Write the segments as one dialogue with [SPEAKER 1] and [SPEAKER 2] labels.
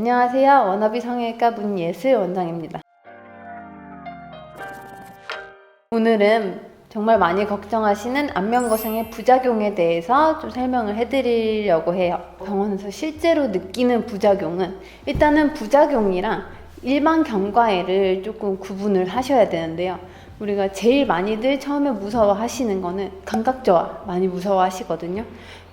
[SPEAKER 1] 안녕하세요. 워너비 성형외과 문예슬 원장입니다. 오늘은 정말 많이 걱정하시는 안면거상의 부작용에 대해서 좀 설명을 해드리려고 해요. 병원에서 실제로 느끼는 부작용은 일단은 부작용이랑 일반 경과애를 조금 구분을 하셔야 되는데요. 우리가 제일 많이들 처음에 무서워하시는 거는 감각저하 많이 무서워하시거든요.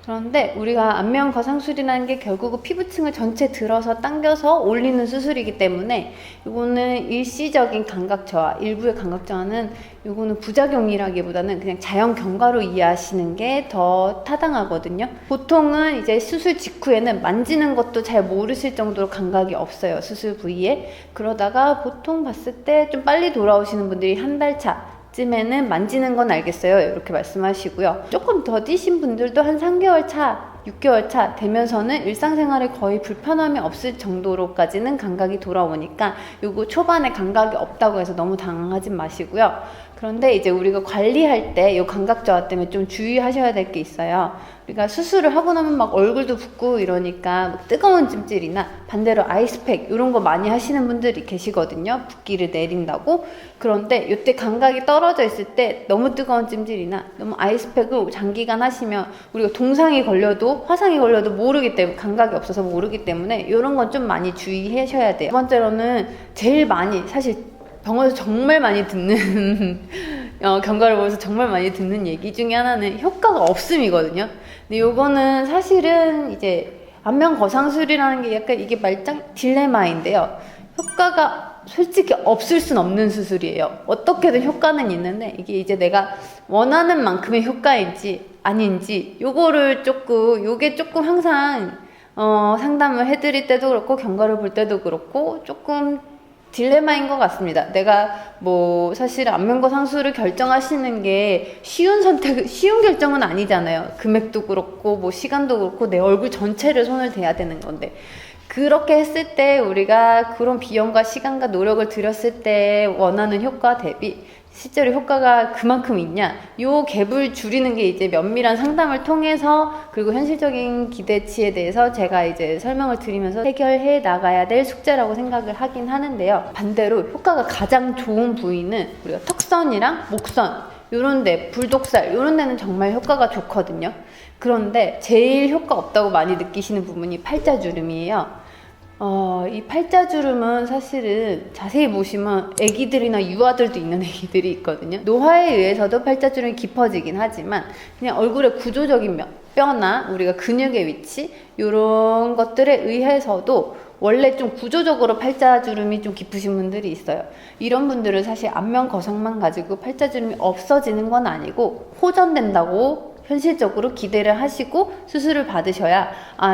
[SPEAKER 1] 그런데 우리가 안면 거상술이라는 게 결국은 피부층을 전체 들어서 당겨서 올리는 수술이기 때문에 이거는 일시적인 감각 저하, 일부의 감각 저하는 이거는 부작용이라기보다는 그냥 자연 경과로 이해하시는 게 더 타당하거든요. 보통은 이제 수술 직후에는 만지는 것도 잘 모르실 정도로 감각이 없어요, 수술 부위에. 그러다가 보통 봤을 때 좀 빨리 돌아오시는 분들이 한 달 차 쯤에는 만지는 건 알겠어요, 이렇게 말씀하시고요. 조금 더디신 분들도 한 3개월 차, 6개월 차 되면서는 일상생활에 거의 불편함이 없을 정도로까지는 감각이 돌아오니까 요거 초반에 감각이 없다고 해서 너무 당황하지 마시고요. 그런데 이제 우리가 관리할 때 이 감각 저하 때문에 좀 주의하셔야 될 게 있어요. 우리가 수술을 하고 나면 막 얼굴도 붓고 이러니까 막 뜨거운 찜질이나 반대로 아이스팩 이런 거 많이 하시는 분들이 계시거든요. 붓기를 내린다고. 그런데 이때 감각이 떨어져 있을 때 너무 뜨거운 찜질이나 너무 아이스팩을 장기간 하시면 우리가 동상이 걸려도 화상이 걸려도 모르기 때문에, 감각이 없어서 모르기 때문에 이런 건 좀 많이 주의하셔야 돼요. 두 번째로는 제일 많이 사실 병원에서 정말 많이 듣는 경과를 보면서 정말 많이 듣는 얘기 중에 하나는 효과가 없음이거든요. 근데 요거는 사실은 이제 안면 거상술이라는 게 약간 이게 말짱 딜레마인데요. 효과가 솔직히 없을 순 없는 수술이에요. 어떻게든 효과는 있는데 이게 이제 내가 원하는 만큼의 효과인지 아닌지 요게 조금 항상 상담을 해드릴 때도 그렇고 경과를 볼 때도 그렇고 조금 딜레마인 것 같습니다. 내가 사실 안면거상술을 결정하시는 게 쉬운 결정은 아니잖아요. 금액도 그렇고 시간도 그렇고 내 얼굴 전체를 손을 대야 되는 건데, 그렇게 했을 때 우리가 그런 비용과 시간과 노력을 들였을 때 원하는 효과 대비 실제로 효과가 그만큼 있냐, 요 갭을 줄이는 게 이제 면밀한 상담을 통해서, 그리고 현실적인 기대치에 대해서 제가 이제 설명을 드리면서 해결해 나가야 될 숙제라고 생각을 하긴 하는데요. 반대로 효과가 가장 좋은 부위는 우리가 턱선이랑 목선 요런데, 불독살 요런 데는 정말 효과가 좋거든요. 그런데 제일 효과 없다고 많이 느끼시는 부분이 팔자주름이에요. 이 팔자주름은 사실은 자세히 보시면 애기들이나 유아들도 있는 애기들이 있거든요. 노화에 의해서도 팔자주름이 깊어지긴 하지만 그냥 얼굴의 구조적인 뼈나 우리가 근육의 위치 이런 것들에 의해서도 원래 좀 구조적으로 팔자주름이 좀 깊으신 분들이 있어요. 이런 분들은 사실 안면 거상만 가지고 팔자주름이 없어지는 건 아니고 호전된다고 현실적으로 기대를 하시고 수술을 받으셔야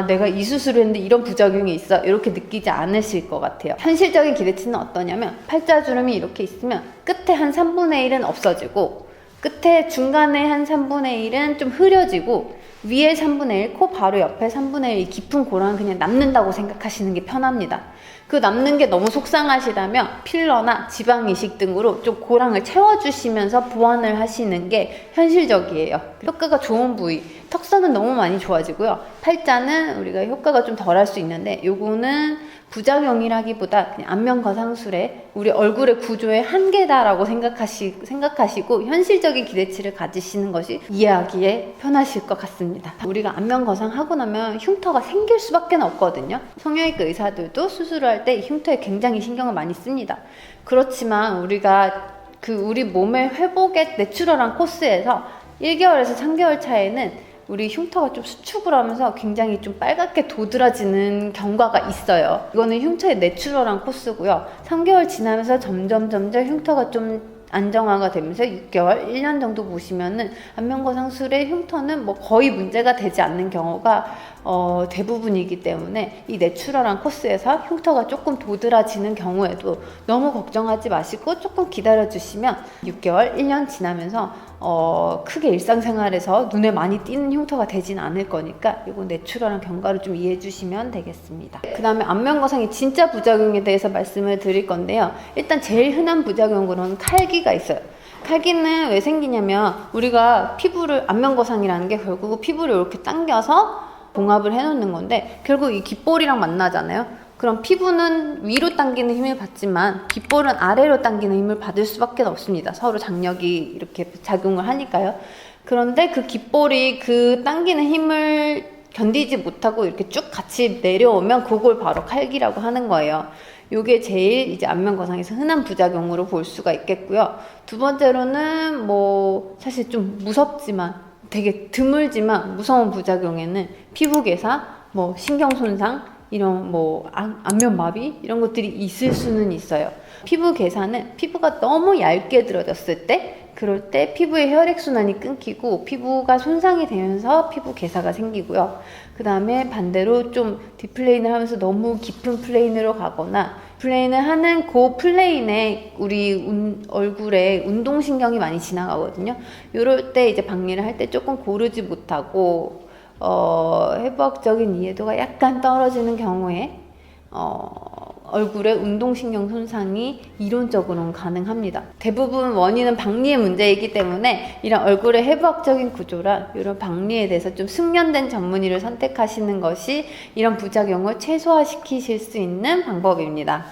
[SPEAKER 1] 내가 이 수술을 했는데 이런 부작용이 있어 이렇게 느끼지 않으실 것 같아요. 현실적인 기대치는 어떠냐면 팔자주름이 이렇게 있으면 끝에 한 3분의 1은 없어지고 끝에 중간에 한 3분의 1은 좀 흐려지고 위에 3분의 1, 코 바로 옆에 3분의 1 깊은 고랑은 그냥 남는다고 생각하시는 게 편합니다. 그 남는 게 너무 속상하시다면 필러나 지방 이식 등으로 좀 고랑을 채워주시면서 보완을 하시는 게 현실적이에요. 효과가 좋은 부위, 턱선은 너무 많이 좋아지고요. 팔자는 우리가 효과가 좀 덜할 수 있는데 요거는 부작용이라기보다 그냥 안면 거상술에 우리 얼굴의 구조의 한계다라고 생각하시고 현실적인 기대치를 가지시는 것이 이해하기에 편하실 것 같습니다. 우리가 안면 거상하고 나면 흉터가 생길 수밖에 없거든요. 성형외과 의사들도 수술을 할 때 흉터에 굉장히 신경을 많이 씁니다. 그렇지만 우리가 우리 몸의 회복의 내추럴한 코스에서 1개월에서 3개월 차에는 우리 흉터가 좀 수축을 하면서 굉장히 좀 빨갛게 도드라지는 경과가 있어요. 이거는 흉터의 내추럴한 코스고요. 3개월 지나면서 점점 흉터가 좀 안정화가 되면서 6개월, 1년 정도 보시면은 안면거상술의 흉터는 거의 문제가 되지 않는 경우가 대부분이기 때문에 이 내추럴한 코스에서 흉터가 조금 도드라지는 경우에도 너무 걱정하지 마시고 조금 기다려 주시면 6개월, 1년 지나면서 크게 일상생활에서 눈에 많이 띄는 흉터가 되진 않을 거니까 이거 내추럴한 경과를 좀 이해해 주시면 되겠습니다. 그 다음에 안면거상의 진짜 부작용에 대해서 말씀을 드릴 건데요. 일단 제일 흔한 부작용으로는 칼기가 있어요. 칼기는 왜 생기냐면 우리가 안면거상이라는 게 결국 피부를 이렇게 당겨서 봉합을 해놓는 건데 결국 이 귓볼이랑 만나잖아요. 그럼 피부는 위로 당기는 힘을 받지만 귓볼은 아래로 당기는 힘을 받을 수밖에 없습니다. 서로 장력이 이렇게 작용을 하니까요. 그런데 그 귓볼이 그 당기는 힘을 견디지 못하고 이렇게 쭉 같이 내려오면 그걸 바로 칼기라고 하는 거예요. 요게 제일 이제 안면거상에서 흔한 부작용으로 볼 수가 있겠고요. 두 번째로는 뭐 사실 좀 무섭지만 되게 드물지만 무서운 부작용에는 피부괴사, 뭐 신경손상, 이런 뭐 안면마비 이런 것들이 있을 수는 있어요. 피부괴사는 피부가 너무 얇게 들어졌을 때, 그럴 때 피부의 혈액순환이 끊기고 피부가 손상이 되면서 피부 괴사가 생기고요. 그 다음에 반대로 좀 디플레인을 하면서 너무 깊은 플레인으로 가거나, 플레인을 하는 그 플레인에 우리 얼굴에 운동신경이 많이 지나가거든요. 이럴 때 이제 박리를 할 때 조금 고르지 못하고 해부학적인 이해도가 약간 떨어지는 경우에 얼굴에 운동신경 손상이 이론적으로는 가능합니다. 대부분 원인은 박리의 문제이기 때문에 이런 얼굴의 해부학적인 구조랑 이런 박리에 대해서 좀 숙련된 전문의를 선택하시는 것이 이런 부작용을 최소화시키실 수 있는 방법입니다.